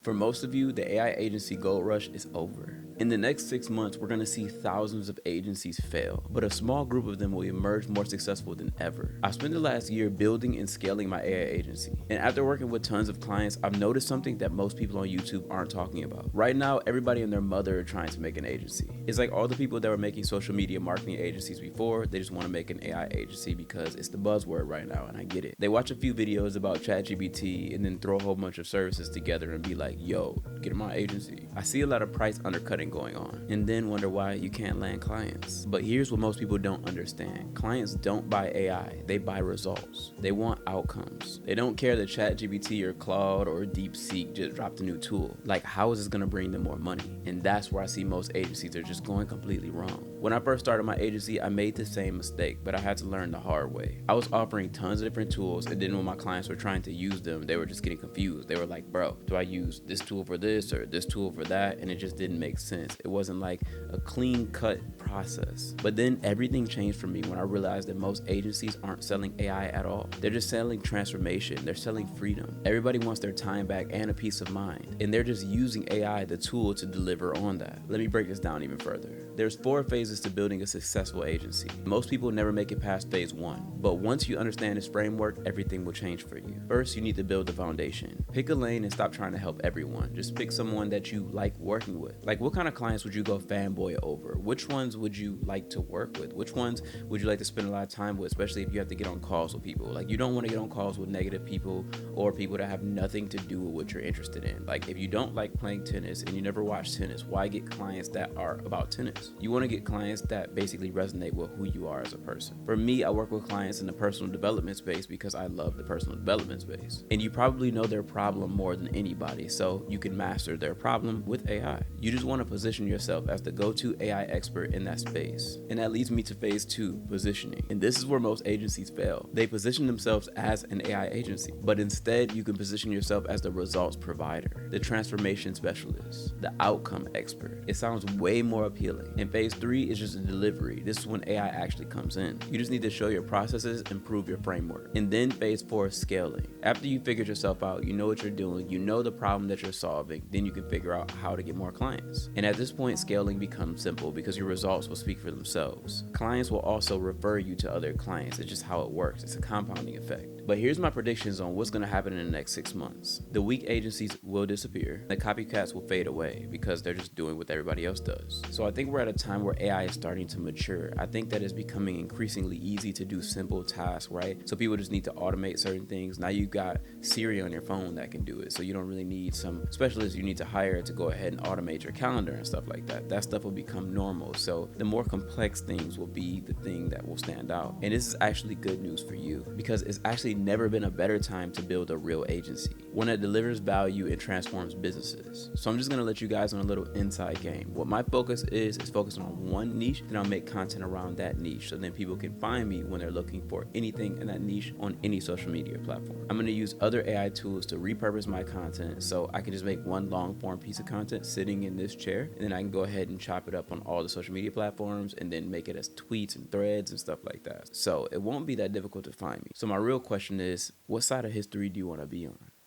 For most of you, the AI agency gold rush is over. In the next 6 months, we're going to see thousands of agencies fail, but a small group of them will emerge more successful than ever. I spent the last year building and scaling my AI agency, and after working with tons of clients, I've noticed something that most people on YouTube aren't talking about. Right now, everybody and their mother are trying to make an agency. It's like all the people that were making social media marketing agencies before, they just want to make an AI agency because it's the buzzword right now, and I get it. They watch a few videos about ChatGPT and then throw a whole bunch of services together and be like, yo, get my agency. I see a lot of price undercutting going on and then wonder why you can't land clients. But here's what most people don't understand. Clients don't buy AI, they buy results. They want outcomes. They don't care that ChatGPT or Claude or DeepSeek just dropped a new tool. Like, how is this gonna bring them more money? And that's where I see most agencies are just going completely wrong. When I first started my agency, I made the same mistake, but I had to learn the hard way. I was offering tons of different tools, and then when my clients were trying to use them, they were just getting confused. They were like, bro, do I use this tool for this or this tool for that? And it just didn't make sense. It wasn't like a clean cut process. But then everything changed for me when I realized that most agencies aren't selling AI at all. They're just selling transformation. They're selling freedom. Everybody wants their time back and a peace of mind. And they're just using AI, the tool, to deliver on that. Let me break this down even further. There's 4 phases to building a successful agency. Most people never make it past phase 1. But once you understand this framework, everything will change for you. First, you need to build the foundation. Pick a lane and stop trying to help everyone. Just pick someone that you like working with. Like, what kind of clients would you go fanboy over? Which ones would you like to work with? Which ones would you like to spend a lot of time with, especially if you have to get on calls with people? Like, you don't want to get on calls with negative people or people that have nothing to do with what you're interested in. Like, if you don't like playing tennis and you never watch tennis, why get clients that are about tennis? You want to get clients that basically resonate with who you are as a person. For me, I work with clients in the personal development space because I love the personal development space. And you probably know their problem more than anybody, so you can master their problem with AI. You just want to position yourself as the go-to AI expert in that space. And that leads me to phase 2, positioning. And this is where most agencies fail. They position themselves as an AI agency, but instead you can position yourself as the results provider, the transformation specialist, the outcome expert. It sounds way more appealing. And phase 3 is just a delivery. This is when AI actually comes in. You just need to show your processes and prove your framework. And then phase 4 is scaling. After you figured yourself out, you know what you're doing, you know the problem that you're solving, then you can figure out how to get more clients. And at this point, scaling becomes simple because your results will speak for themselves. Clients will also refer you to other clients. It's just how it works. It's a compounding effect. But here's my predictions on what's going to happen in the next 6 months. The weak agencies will disappear. The copycats will fade away because they're just doing what everybody else does. So I think we're at a time where AI is starting to mature. I think that it's becoming increasingly easy to do simple tasks, right? So people just need to automate certain things. Now you've got Siri on your phone that can do it. So you don't really need some specialist you need to hire to go ahead and automate your calendar and stuff like that. That stuff will become normal. So the more complex things will be the thing that will stand out. And this is actually good news for you because it's actually never been a better time to build a real agency, one that delivers value and transforms businesses. So I'm just gonna let you guys on a little inside game. What my focus is focusing on one niche, then I'll make content around that niche so then people can find me when they're looking for anything in that niche on any social media platform. I'm gonna use other AI tools to repurpose my content so I can just make one long form piece of content sitting in this chair, and then I can go ahead and chop it up on all the social media platforms and then make it as tweets and threads and stuff like that. So it won't be that difficult to find me. So my real question is, what side of history do you want to be on?